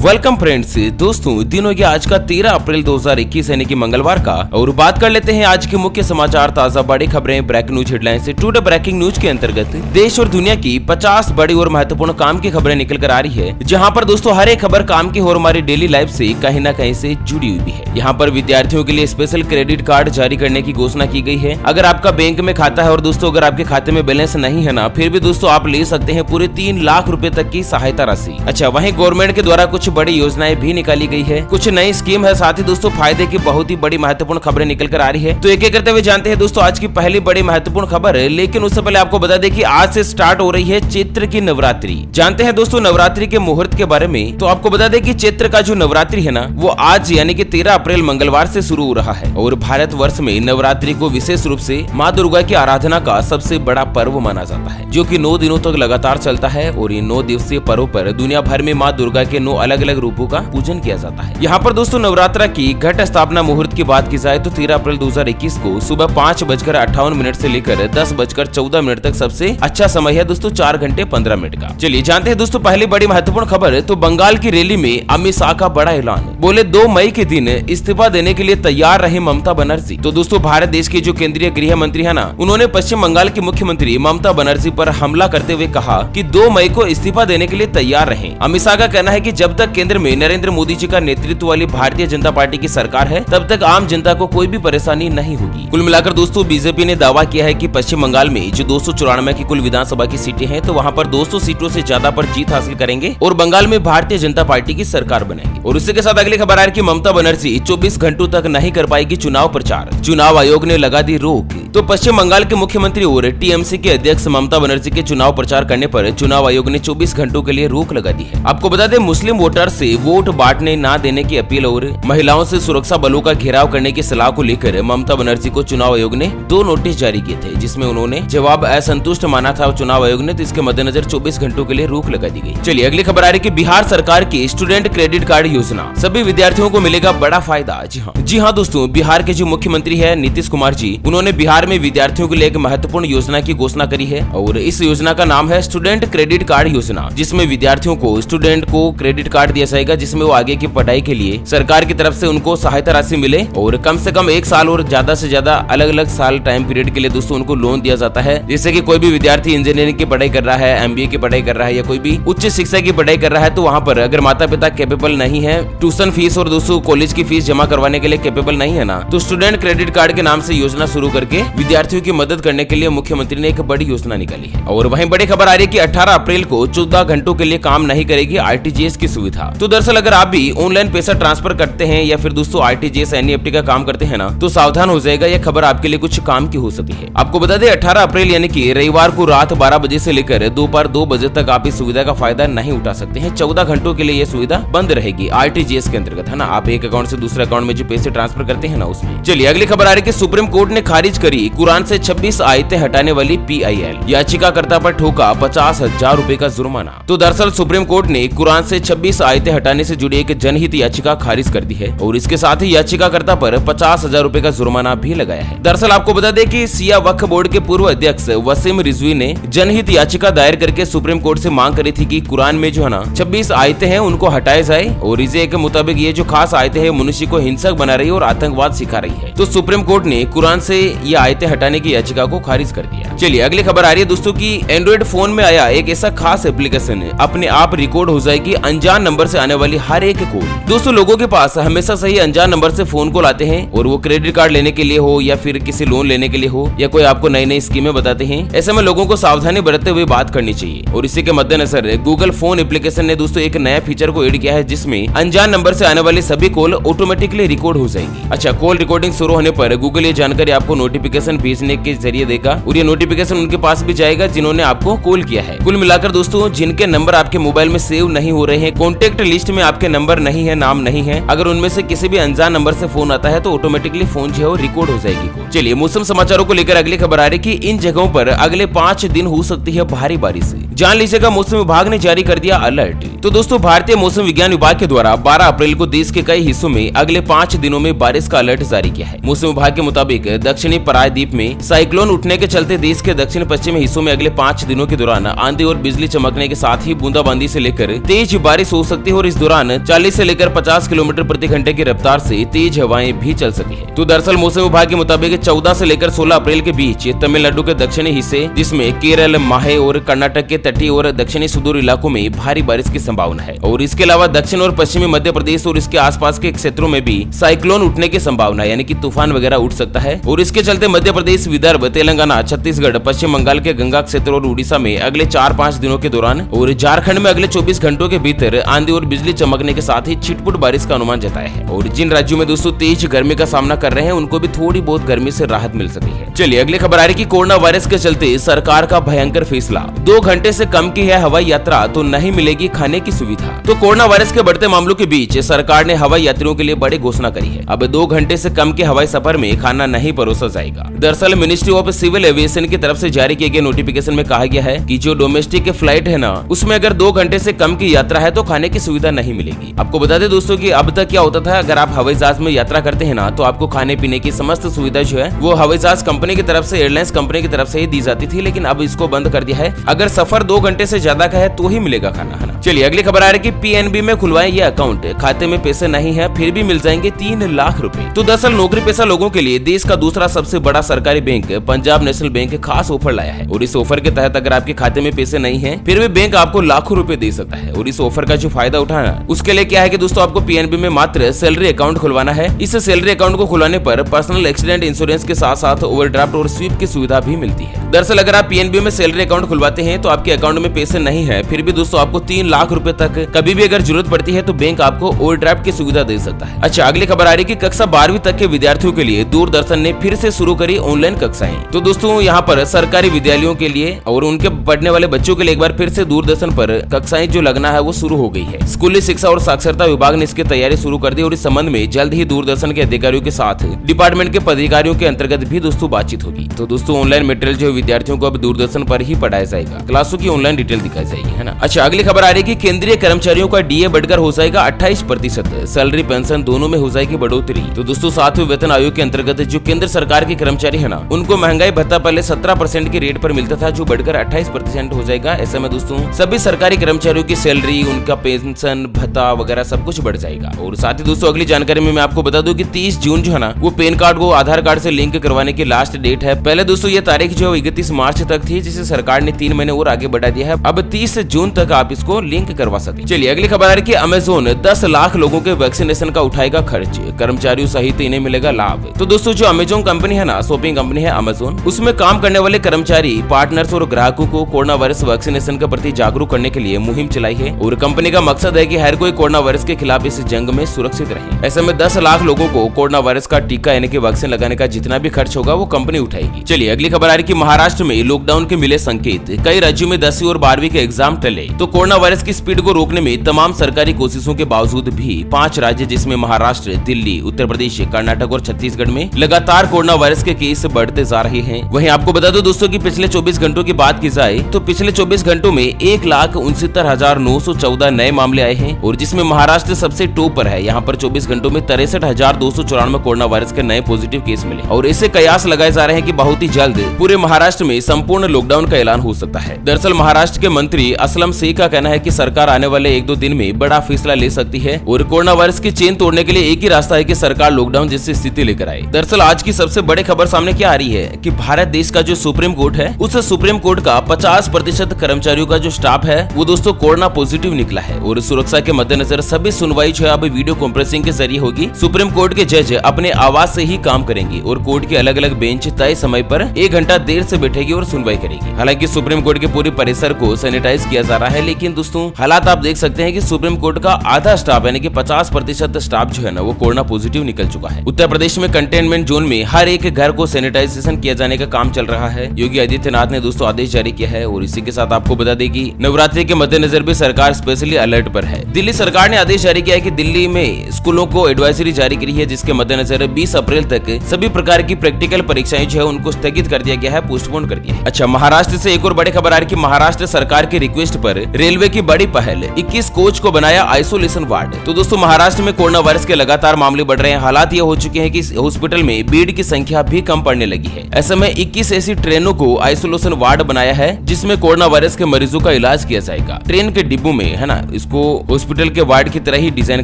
Welcome friends. दोस्तों दिन हो गया आज का 13 अप्रैल 2021 यानी कि मंगलवार का, और बात कर लेते हैं आज के मुख्य समाचार, ताजा बड़ी खबरें, ब्रेकिंग न्यूज हेडलाइन से। टुडे ब्रेकिंग न्यूज के अंतर्गत देश और दुनिया की 50 बड़ी और महत्वपूर्ण काम की खबरें निकल कर आ रही है, जहां पर दोस्तों हर एक खबर काम की और हमारी डेली लाइफ से कहीं न कहीं से जुड़ी हुई भी है। यहाँ पर विद्यार्थियों के लिए स्पेशल क्रेडिट कार्ड जारी करने की घोषणा की गई है। अगर आपका बैंक में खाता है और दोस्तों अगर आपके खाते में बैलेंस नहीं है ना, फिर भी दोस्तों आप ले सकते हैं पूरे 3 लाख रुपए तक की सहायता राशि। अच्छा, वहीं गवर्नमेंट के द्वारा कुछ बड़ी योजनाएं भी निकाली गई है, कुछ नई स्कीम है, साथ ही दोस्तों फायदे की बहुत ही बड़ी महत्वपूर्ण खबरें निकल कर आ रही है। तो एक एक करते हुए जानते हैं दोस्तों आज की पहली बड़ी महत्वपूर्ण खबर है। लेकिन उससे पहले आपको बता दें कि आज से स्टार्ट हो रही है चैत्र की नवरात्रि। जानते हैं दोस्तों नवरात्रि के मुहूर्त के बारे में। तो आपको बता दें कि चैत्र का जो नवरात्रि है ना, वो आज यानी कि 13 अप्रैल मंगलवार से शुरू हो रहा है। और भारत वर्ष में नवरात्रि को विशेष रूप से माँ दुर्गा की आराधना का सबसे बड़ा पर्व माना जाता है, जो कि 9 दिनों तक लगातार चलता है। और ये 9 दिवसीय पर्व पर दुनिया भर में माँ दुर्गा के 9 अलग अलग रूपों का पूजन किया जाता है। यहाँ पर दोस्तों नवरात्रा की घट स्थापना मुहूर्त की बात की जाए तो 13 अप्रैल 2021 को सुबह 5:58 से लेकर 10:14 तक सबसे अच्छा समय है दोस्तों, 4 घंटे 15 मिनट का। चलिए जानते हैं दोस्तों पहली बड़ी महत्वपूर्ण खबर। तो बंगाल की रैली में अमित शाह का बड़ा ऐलान, बोले 2 मई के दिन इस्तीफा देने के लिए तैयार रहे ममता बनर्जी। तो दोस्तों भारत देश के जो केंद्रीय गृह मंत्री है ना, उन्होंने पश्चिम बंगाल की मुख्यमंत्री ममता बनर्जी पर हमला करते हुए कहा कि 2 मई को इस्तीफा देने के लिए तैयार रहे। अमित शाह का कहना है कि जब तक केंद्र में नरेंद्र मोदी जी का नेतृत्व वाली भारतीय जनता पार्टी की सरकार है, तब तक आम जनता को कोई भी परेशानी नहीं होगी। कुल मिलाकर दोस्तों बीजेपी ने दावा किया है कि पश्चिम बंगाल में जो 294 की कुल विधानसभा की सीटें हैं, तो वहां पर 200 सीटों से ज्यादा पर जीत हासिल करेंगे और बंगाल में भारतीय जनता पार्टी की सरकार बनेगी। और इसी के साथ अगली खबर आ रही है कि ममता बनर्जी 24 घंटों तक नहीं कर पाएगी चुनाव प्रचार, चुनाव आयोग ने लगा दी रोक। तो पश्चिम बंगाल के मुख्यमंत्री और टीएमसी के अध्यक्ष ममता बनर्जी के चुनाव प्रचार करने पर चुनाव आयोग ने 24 घंटों के लिए रोक लगा दी है। आपको बता दें मुस्लिम वोटर से वोट बांटने न देने की अपील और महिलाओं से सुरक्षा बलों का घेराव करने की सलाह को लेकर ममता बनर्जी को चुनाव आयोग ने 2 नोटिस जारी किए थे, जिसमें उन्होंने जवाब असंतुष्ट माना था चुनाव आयोग ने। तो इसके मद्देनजर 24 घंटों के लिए रोक लगा दी गई। चलिए अगली खबर आ रही है कि बिहार सरकार की स्टूडेंट क्रेडिट कार्ड योजना, सभी विद्यार्थियों को मिलेगा बड़ा फायदा। जी हाँ दोस्तों, बिहार के जो मुख्यमंत्री है नीतीश कुमार जी, उन्होंने बिहार में विद्यार्थियों के लिए एक महत्वपूर्ण योजना की घोषणा करी है। और इस योजना का नाम है स्टूडेंट क्रेडिट कार्ड योजना, जिसमें विद्यार्थियों को स्टूडेंट को क्रेडिट कार्ड दिया जाएगा, जिसमें वो आगे की पढ़ाई के लिए सरकार की तरफ से उनको सहायता राशि मिले और कम से कम 1 साल और ज्यादा से ज्यादा अलग अलग साल टाइम पीरियड के लिए दोस्तों उनको लोन दिया जाता है। जैसे कि कोई भी विद्यार्थी इंजीनियरिंग की पढ़ाई कर रहा है, एमबीए की पढ़ाई कर रहा है या कोई भी उच्च शिक्षा की पढ़ाई कर रहा है, तो वहाँ पर अगर माता पिता कैपेबल नहीं है, ट्यूशन फीस और दोस्तों कॉलेज की फीस जमा करवाने के लिए कैपेबल नहीं है ना, तो स्टूडेंट क्रेडिट कार्ड के नाम से योजना शुरू करके विद्यार्थियों की मदद करने के लिए मुख्यमंत्री ने एक बड़ी योजना निकाली है। और वहीं बड़ी खबर आ रही है कि 18 अप्रैल को 14 घंटों के लिए काम नहीं करेगी आरटीजीएस की सुविधा। तो दरअसल अगर आप भी ऑनलाइन पैसा ट्रांसफर करते हैं या फिर दोस्तों आरटीजीएस एनईएफटी का काम करते हैं ना, तो सावधान हो जाएगा, यह खबर आपके लिए कुछ काम की हो सकती है। आपको बता दें 18 अप्रैल यानी कि रविवार को रात 12 बजे से लेकर दोपहर 2 बजे तक आप इस सुविधा का फायदा नहीं उठा सकते हैं। 14 घंटों के लिए यह सुविधा बंद रहेगी आरटीजीएस के अंतर्गत, है ना। आप एक अकाउंट से दूसरे अकाउंट में जो पैसे ट्रांसफर करते हैं ना, उसमें। चलिए अगली खबर आ रही है कि सुप्रीम कोर्ट ने खारिज करी कुरान से 26 आयतें हटाने वाली पीआईएल, याचिकाकर्ता पर ठोका 50,000 रुपए का जुर्माना। तो दरअसल सुप्रीम कोर्ट ने कुरान से 26 आयतें हटाने से जुड़ी एक जनहित याचिका खारिज कर दी है और इसके साथ ही याचिकाकर्ता पर 50,000 रुपए का जुर्माना भी लगाया है। दरअसल आपको बता दें कि सिया वक्फ बोर्ड के पूर्व अध्यक्ष वसीम रिजवी ने जनहित याचिका दायर करके सुप्रीम कोर्ट से मांग करी थी कि कुरान में जो है ना 26 आयतें हैं उनको हटाया जाए। और इसे के मुताबिक ये जो खास आयतें हैं मनुष्य को हिंसक बना रही है और आतंकवाद सिखा रही है। तो सुप्रीम कोर्ट ने कुरान से ये आयतें हटाने की याचिका को खारिज कर दिया। चलिए अगली खबर आ रही है दोस्तों की एंड्रॉइड फोन में आया एक ऐसा खास एप्लीकेशन, अपने आप रिकॉर्ड हो जाएगी अनजान नंबर से आने वाली हर एक कॉल। दोस्तों लोगों के पास हमेशा से ही अनजान नंबर से फोन कॉल आते हैं, और वो क्रेडिट कार्ड लेने के लिए हो या फिर किसी लोन लेने के लिए हो या कोई आपको नई नई स्कीमें बताते हैं। ऐसे में लोगों को सावधानी बरतते हुए बात करनी चाहिए। और इसी के मद्देनजर गूगल फोन एप्लीकेशन ने दोस्तों एक नया फीचर को ऐड किया है, जिसमें अनजान नंबर से आने वाली सभी कॉल ऑटोमेटिकली रिकॉर्ड हो जाएंगी। अच्छा, कॉल रिकॉर्डिंग शुरू होने पर गूगल ये जानकारी आपको नोटिफिकेशन भेजने के जरिए देगा और ये नोटिफिकेशन उनके पास भी जाएगा जिन्होंने आपको कॉल किया है। कुल मिलाकर दोस्तों जिनके नंबर आपके मोबाइल में सेव नहीं हो रहे हैं, कॉन्टेक्ट लिस्ट में आपके नंबर नहीं है, नाम नहीं है, अगर उनमें से किसी भी अनजान नंबर से फोन आता है तो ऑटोमेटिकली फोन जो है रिकॉर्ड हो जाएगी। चलिए मौसम समाचारों को लेकर अगली खबर आ रही है कि इन जगहों पर अगले 5 दिन हो सकती है भारी बारिश। जान लीजिएगा मौसम विभाग ने जारी कर दिया अलर्ट। तो दोस्तों भारतीय मौसम विज्ञान विभाग के द्वारा 12 अप्रैल को देश के कई हिस्सों में अगले 5 दिनों में बारिश का अलर्ट जारी किया है। मौसम विभाग के मुताबिक दक्षिणी प्रायद्वीप में साइक्लोन उठने के चलते देश के दक्षिण पश्चिमी हिस्सों में अगले 5 दिनों के दौरान आंधी और बिजली चमकने के साथ ही बूंदाबांदी से लेकर तेज बारिश हो सकती है और इस दौरान 40 से लेकर 50 किलोमीटर प्रति घंटे की रफ्तार से तेज हवाएं भी चल सकती है। तो दरअसल मौसम विभाग के मुताबिक 14 से लेकर 16 अप्रैल के बीच तमिलनाडु के दक्षिणी हिस्से जिसमें केरल, माहे और कर्नाटक के तटीय और दक्षिणी सुदूर इलाकों में भारी बारिश की संभावना है और इसके अलावा दक्षिण और पश्चिमी मध्य प्रदेश और इसके आसपास के क्षेत्रों में भी साइक्लोन उठने की संभावना यानी कि तूफान वगैरह उठ सकता है और इसके चलते मध्य प्रदेश, विदर्भ, तेलंगाना, छत्तीसगढ़, पश्चिम बंगाल के गंगा क्षेत्र और उड़ीसा में अगले 4-5 दिनों के दौरान और झारखंड में अगले 24 घंटों के भीतर आंधी और बिजली चमकने के साथ ही छिटपुट बारिश का अनुमान जताया है। और जिन राज्यों में दोस्तों तेज गर्मी का सामना कर रहे हैं उनको भी थोड़ी बहुत गर्मी से राहत मिल सकती है। चलिए अगली खबर आ रही कि कोरोना वायरस के चलते सरकार का भयंकर फैसला, 2 घंटे से कम की है हवाई यात्रा तो नहीं मिलेगी खाने की सुविधा। तो कोरोना वायरस के बढ़ते मामलों के बीच सरकार ने हवाई यात्रियों के लिए बड़ी घोषणा करी है। अब 2 घंटे से कम के हवाई सफर में खाना नहीं परोसा जाएगा। दरअसल मिनिस्ट्री ऑफ सिविल एविएशन की तरफ से जारी किए गए नोटिफिकेशन में कहा गया है कि जो डोमेस्टिक फ्लाइट है ना उसमें अगर 2 घंटे से कम की यात्रा है तो खाने की सुविधा नहीं मिलेगी। आपको बता दें दोस्तों कि अब तक क्या होता था, अगर आप हवाई जहाज में यात्रा करते हैं ना तो आपको खाने पीने की समस्त सुविधा जो है वो हवाई जहाज कंपनी की तरफ से, एयरलाइंस कंपनी की तरफ से ही दी जाती थी, लेकिन अब इसको बंद कर दिया है। अगर सफर 2 घंटे से ज्यादा का है तो ही मिलेगा खाना, है ना। चलिए अगली खबर आ रही है कि पीएनबी में खुलवाएं ये अकाउंट, खाते में पैसे नहीं है फिर भी मिल जाएंगे 3 लाख रुपए। तो दरअसल नौकरी पेशा लोगों के लिए देश का दूसरा सबसे बड़ा सरकारी बैंक पंजाब नेशनल बैंक खास ऑफर लाया है और इस ऑफर के तहत अगर आपके खाते में पैसे नहीं है फिर भी बैंक आपको लाखों रुपए दे सकता है। और इस ऑफर का जो फायदा उठाना उसके लिए क्या है कि दोस्तों आपको पीएनबी में मात्र सैलरी अकाउंट खुलवाना है। इस सैलरी अकाउंट को खुलवाने पर पर्सनल एक्सीडेंट इंश्योरेंस के साथ साथ ओवरड्राफ्ट और स्वीप की सुविधा भी मिलती है। दरअसल अगर आप पीएनबी में सैलरी अकाउंट खुलवाते हैं तो आपके अकाउंट में पैसे नहीं है फिर भी दोस्तों आपको 3 लाख रुपए तक कभी भी अगर जरूरत पड़ती है तो बैंक आपको ओवरड्राफ्ट की सुविधा दे सकता है। अच्छा अगली खबर आ रही है कि कक्षा 12वीं तक के विद्यार्थियों के लिए दूरदर्शन ने फिर से शुरू करी ऑनलाइन कक्षाएं। तो दोस्तों यहाँ पर सरकारी विद्यालयों के लिए और उनके पढ़ने वाले बच्चों के लिए एक बार फिर से दूरदर्शन पर कक्षाएं जो लगना है वो शुरू हो गई है। स्कूली शिक्षा और साक्षरता विभाग ने इसकी तैयारी शुरू कर दी और इस संबंध में जल्द ही दूरदर्शन के अधिकारियों के साथ डिपार्टमेंट के पदाधिकारियों के अंतर्गत भी दोस्तों बातचीत होगी। तो दोस्तों ऑनलाइन मटेरियल जो विद्यार्थियों को अब दूरदर्शन पर ही पढ़ाया जाएगा, क्लासों की ऑनलाइन डिटेल दिखाई जाएगी, है ना। अच्छा अगली खबर आ रही है कि केंद्रीय कर्मचारियों का डीए बढ़कर हो जाएगा 28%, सैलरी पेंशन दोनों में हो जाएगी बढ़ोतरी। तो दोस्तों 7वें वेतन आयोग के अंतर्गत जो केंद्र सरकार के कर्मचारी है ना उनको महंगाई भत्ता पहले 17% के रेट पर मिलता था जो बढ़कर 28% हो जाएगा। ऐसे में दोस्तों सभी सरकारी कर्मचारियों की सैलरी, उनका पेंशन, भत्ता वगैरह सब कुछ बढ़ जाएगा। और साथ ही दोस्तों अगली जानकारी में मैं आपको बता दूं कि 30 जून जो है ना वो पैन कार्ड को आधार कार्ड से लिंक करवाने की लास्ट डेट है। पहले दोस्तों ये तारीख जो 31 मार्च तक थी जिसे सरकार ने 3 महीने और आगे बढ़ा दिया है। अब 30 जून तक आप इसको लिंक करवा सकते। चलिए अगली खबर आ रही है कि अमेज़न 10 लाख लोगों के वैक्सीनेशन का उठाएगा खर्च, कर्मचारियों सहित इन्हें मिलेगा लाभ। तो दोस्तों जो अमेज़न कंपनी है ना, शॉपिंग कंपनी है अमेज़न, उसमें काम करने वाले कर्मचारी, पार्टनर्स और ग्राहकों को कोरोना वायरस वैक्सीनेशन के प्रति जागरूक करने के लिए मुहिम चलाई है और कंपनी का मकसद है कि हर कोई कोरोना वायरस के खिलाफ इस जंग में सुरक्षित रहे। ऐसे में 10 लाख लोगों को कोरोना वायरस का टीका यानी कि वैक्सीन लगाने का जितना भी खर्च होगा वो कंपनी उठाएगी। चलिए अगली खबर आ रही कि महाराष्ट्र में लॉकडाउन के मिले संकेत, कई राज्यों में 10वीं और 12वीं के एग्जाम टले। तो कोरोना वायरस की स्पीड को रोकने में तमाम सरकारी कोशिशों के बावजूद भी 5 राज्य जिसमें महाराष्ट्र, दिल्ली, उत्तर प्रदेश, कर्नाटक और छत्तीसगढ़ में लगातार कोरोना वायरस के केस बढ़ते जा रहे हैं। वहीं आपको बता दो दोस्तों कि पिछले 24 घंटों की बात की जाए तो पिछले 24 घंटों में 1,69,914 नए मामले आए हैं और जिसमें महाराष्ट्र सबसे टॉप पर है। यहाँ पर 24 घंटों में 63,294 कोरोना वायरस के नए पॉजिटिव केस मिले और इससे कयास लगाए जा रहे हैं कि बहुत ही जल्द पूरे महाराष्ट्र में संपूर्ण लॉकडाउन का ऐलान हो सकता है। दरअसल महाराष्ट्र के मंत्री असलम शेख का कहना है कि सरकार आने वाले 1-2 दिन में बड़ा फैसला ले सकती है और कोरोना वायरस की चेन तोड़ने के लिए एक ही रास्ता है कि सरकार लॉकडाउन जैसी स्थिति लेकर आए। दरअसल आज की सबसे बड़ी खबर सामने क्या आ रही है कि भारत देश का जो सुप्रीम कोर्ट है उस सुप्रीम कोर्ट का 50% कर्मचारियों का जो स्टाफ है वो दोस्तों कोरोना पॉजिटिव निकला है और सुरक्षा के मद्देनजर सभी सुनवाई जो है अब वीडियो कॉन्फ्रेंसिंग के जरिए होगी। सुप्रीम कोर्ट के जज अपने आवाज से ही काम करेंगे और कोर्ट के अलग अलग बेंच तय समय पर 1 घंटा देर से बैठेगी और सुनवाई करेगी। हालांकि सुप्रीम कोर्ट के पूरे परिसर को सैनिटाइज किया जा रहा है, लेकिन दोस्तों हालात आप देख सकते हैं कि सुप्रीम कोर्ट का आधा स्टाफ यानी कि 50% स्टाफ जो है ना वो कोरोना पॉजिटिव निकल चुका है। उत्तर प्रदेश में कंटेनमेंट जोन में हर एक घर को सैनिटाइजेशन किया जाने का काम चल रहा है। योगी आदित्यनाथ ने दोस्तों आदेश जारी किया है और इसी के साथ आपको बता दें कि नवरात्रि के मद्देनजर भी सरकार स्पेशली अलर्ट पर है। दिल्ली सरकार ने आदेश जारी किया है कि दिल्ली में स्कूलों को एडवाइजरी जारी की है जिसके मद्देनजर 20 अप्रैल तक सभी प्रकार की प्रैक्टिकल परीक्षाएं जो है उनको स्थगित कर दिया गया है, पोस्टपोन कर दिया है। अच्छा महाराष्ट्र से एक और बड़ी खबर आ रही है कि महाराष्ट्र सरकार की रिक्वेस्ट पर रेलवे की बड़ी पहल, 21 कोच को बनाया आइसोलेशन वार्ड। तो दोस्तों महाराष्ट्र में कोरोना वायरस के लगातार मामले बढ़ रहे हैं। हालात ये हो चुके हैं कि इस हॉस्पिटल में बेड की संख्या भी कम पड़ने लगी है। ऐसे में 21 ऐसी ट्रेनों को आइसोलेशन वार्ड बनाया है जिसमें कोरोना वायरस के मरीजों का इलाज किया जाएगा। ट्रेन के डिब्बों में है ना, इसको हॉस्पिटल के वार्ड की तरह ही डिजाइन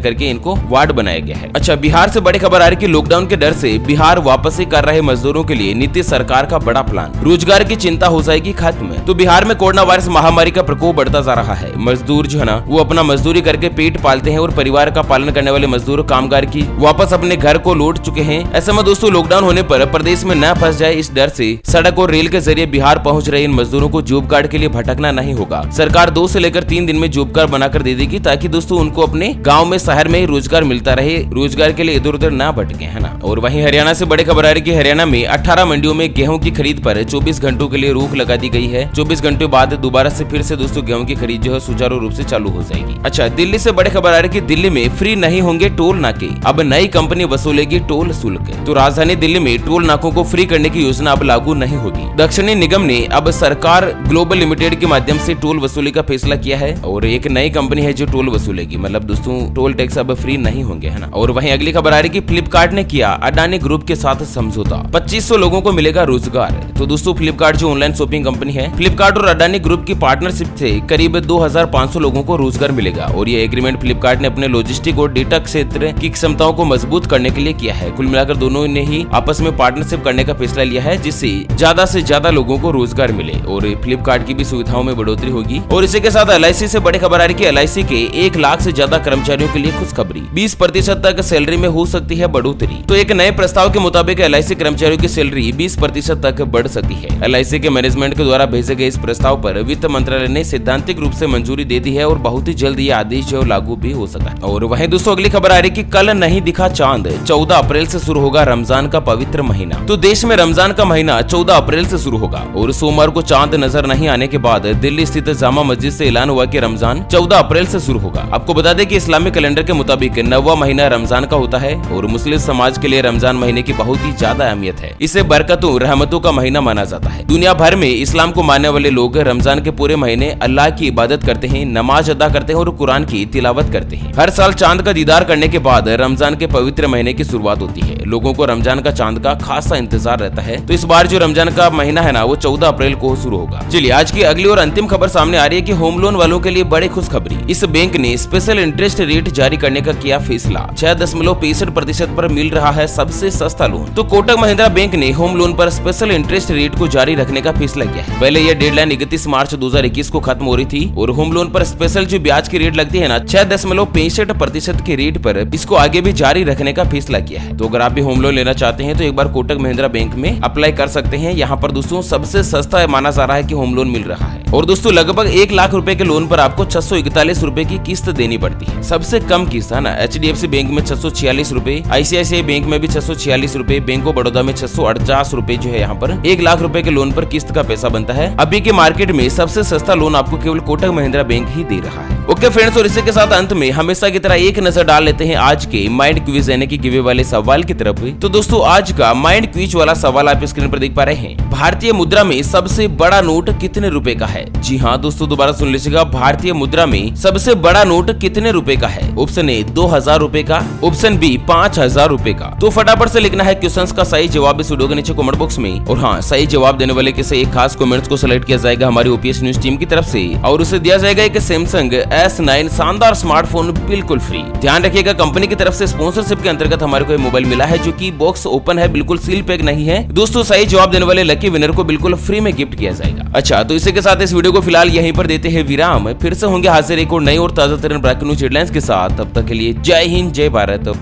करके इनको वार्ड बनाया गया है। अच्छा, बिहार से बड़ी खबर आ रही है कि लॉकडाउन के डर से बिहार वापसी कर रहे मजदूरों के लिए नीतीश सरकार का बड़ा प्लान, रोजगार की चिंता हो जाएगी खत्म। तो बिहार में कोरोना वायरस महामारी का प्रकोप बढ़ता जा रहा है। मजदूर जो है ना, वो अपना मजदूरी करके पेट पालते हैं और परिवार का पालन करने वाले मजदूर कामगार की वापस अपने घर को लौट चुके हैं। ऐसे में दोस्तों लॉकडाउन होने पर प्रदेश में न फंस जाए, इस डर से सड़क और रेल के जरिए बिहार पहुंच रहे इन मजदूरों को जॉब कार्ड के लिए भटकना नहीं होगा। सरकार 2 से लेकर 3 दिन में जॉब कार्ड बनाकर दे देगी ताकि दोस्तों उनको अपने गाँव में शहर में ही रोजगार मिलता रहे, रोजगार के लिए इधर उधर न भटके, है ना। और वहीं हरियाणा से बड़ी खबर आ रही है कि हरियाणा में 18 मंडियों में गेहूं की खरीद पर 24 घंटों के लिए रोक लगा दी गई है। 24 घंटों बाद दोबारा से फिर से दोस्तों गेहूं की खरीद जो है सुचारू रूप से चालू हो जाएगी। अच्छा, दिल्ली से बड़ी खबर आ रही है कि दिल्ली में फ्री नहीं होंगे टोल नाके, अब नई कंपनी वसूलेगी टोल शुल्क। तो राजधानी दिल्ली में टोल नाकों को फ्री करने की योजना अब लागू नहीं होगी। दक्षिणी निगम ने अब सरकार ग्लोबल लिमिटेड के माध्यम से टोल वसूली का फैसला किया है और एक नई कंपनी है जो टोल वसूलेगी, मतलब दोस्तों टोल टैक्स अब फ्री नहीं होंगे, है ना। और वहीं अगली खबर आ रही है कि फ्लिपकार्ट ने किया अडानी ग्रुप के साथ समझौता, 2500 लोगों को मिलेगा रोजगार। तो दोस्तों फ्लिपकार्ट जो ऑनलाइन शॉपिंग कंपनी है, फ्लिपकार्ट और अडानी ग्रुप की पार्टनरशिप से करीब 2500 लोगों को रोजगार मिलेगा और ये एग्रीमेंट फ्लिपकार्ट ने अपने लॉजिस्टिक और डेटा क्षेत्र की क्षमताओं को मजबूत करने के लिए किया है। कुल मिलाकर दोनों ने ही आपस में पार्टनरशिप करने का फैसला लिया है जिससे ज्यादा से ज्यादा लोगों को रोजगार मिले और फ्लिपकार्ट की भी सुविधाओं में बढ़ोतरी होगी। और इसी के साथ LIC से बड़ी खबर आ रही है कि LIC के 1 लाख से ज्यादा कर्मचारियों के लिए खुशखबरी, 20% तक सैलरी में हो सकती है बढ़ोतरी। तो एक नए प्रस्ताव के मुताबिक LIC कर्मचारियों की सैलरी 20% तक बढ़ सकती है। LIC के मैनेजमेंट के द्वारा भेजे गए इस प्रस्ताव पर वित्त मंत्रालय ने सैद्धांतिक रूप से मंजूरी दे दी है और बहुत ही जल्द ये आदेश जो लागू भी हो सका। और वहीं दोस्तों अगली खबर आ रही है कि कल नहीं दिखा चांद, 14 अप्रैल से शुरू होगा रमजान का पवित्र महीना। तो देश में रमजान का महीना 14 अप्रैल से शुरू होगा और सोमवार को चांद नजर नहीं आने के बाद दिल्ली स्थित जामा मस्जिद से ऐलान हुआ कि रमजान 14 अप्रैल से शुरू होगा। आपको बता दें कि इस्लामिक कैलेंडर के मुताबिक 9वां महीना रमजान का होता है और मुस्लिम समाज के लिए रमजान महीने की बहुत ही ज्यादा अहमियत है। इसे बरकतों रहमतों का महीना माना जाता है। दुनिया भर में इस्लाम को मानने वाले लोग रमजान के पूरे महीने अल्लाह की इबादत करते हैं, नमाज अदा करते हैं और कुरान की तिलावत करते हैं। हर साल चांद का दीदार करने के बाद रमजान के पवित्र महीने की शुरुआत होती है। लोगों को रमजान का चांद का खासा इंतजार रहता है। तो इस बार जो रमजान का महीना है ना, वो 14 अप्रैल को शुरू होगा। चलिए आज की अगली और अंतिम खबर सामने आ रही है कि होम लोन वालों के लिए बड़ी खुशखबरी। इस बैंक ने स्पेशल इंटरेस्ट रेट जारी करने का किया फैसला, 6.65% पर मिल रहा है सबसे सस्ता लोन। तो कोटक महिंद्रा बैंक ने होम लोन पर स्पेशल इंटरेस्ट रेट को जारी रखने का फैसला किया है। पहले यह डेडलाइन 31 मार्च 2021 को खत्म हो रही थी और होम लोन पर स्पेशल जो ब्याज की रेट लगती है ना, 6.65% की रेट पर इसको आगे भी जारी रखने का फैसला किया है। तो अगर आप भी होम लोन लेना चाहते हैं तो एक बार कोटक महिंद्रा बैंक में अप्लाई कर सकते हैं। यहाँ पर दोस्तों सबसे सस्ता माना जा रहा है कि होम लोन मिल रहा है और दोस्तों लगभग 1 लाख रुपए के लोन पर आपको 641 रुपए की किस्त देनी पड़ती है। सबसे कम किस्त है ना, HDFC बैंक में 646 रुपए, ICICI बैंक में भी 646 रुपए, बैंक ऑफ बड़ौदा में 648 रुपए जो है यहाँ पर 1 लाख रुपए के लोन पर किस्त का पैसा बनता है। अभी के मार्केट में सबसे सस्ता लोन आपको केवल कोटक महिंद्रा बैंक ही दे रहा है। ओके फ्रेंड्स, और इसी के साथ अंत में हमेशा की तरह एक नजर डाल लेते हैं आज के माइंड क्विज यानी कि गिवे वाले सवाल की तरफ। तो दोस्तों आज का माइंड क्विज वाला सवाल आप स्क्रीन पर देख पा रहे हैं। भारतीय मुद्रा में सबसे बड़ा नोट कितने रुपए का है? जी हाँ दोस्तों, दोबारा सुन लीजिएगा, भारतीय मुद्रा में सबसे बड़ा नोट कितने रुपए का है? ऑप्शन ए 2000 रुपए का, ऑप्शन बी 5000 रुपए का। तो फटाफट से लिखना है क्वेश्चंस का सही जवाब इस वीडियो के नीचे कमेंट बॉक्स में। और हाँ, सही जवाब देने वाले किसी एक खास कमेंट्स को सिलेक्ट किया जाएगा हमारी OPS न्यूज टीम की तरफ से और उसे दिया जाएगा एक सैमसंग S9 शानदार स्मार्टफोन बिल्कुल फ्री। ध्यान रखिएगा, कंपनी की तरफ से स्पॉन्सरशिप के अंतर्गत हमारे को मोबाइल मिला है जो कि बॉक्स ओपन है, बिल्कुल सील पैक नहीं है। दोस्तों सही जवाब देने वाले लकी विनर को बिल्कुल फ्री में गिफ्ट किया जाएगा। अच्छा, तो इसी के साथ इस वीडियो को फिलहाल यहीं पर देते हैं विराम। फिर से होंगे हाजिर एक और नई और ताजा तरीन ब्रेकिंग न्यूज हेडलाइंस के साथ। तब तक के लिए जय हिंद, जय भारत।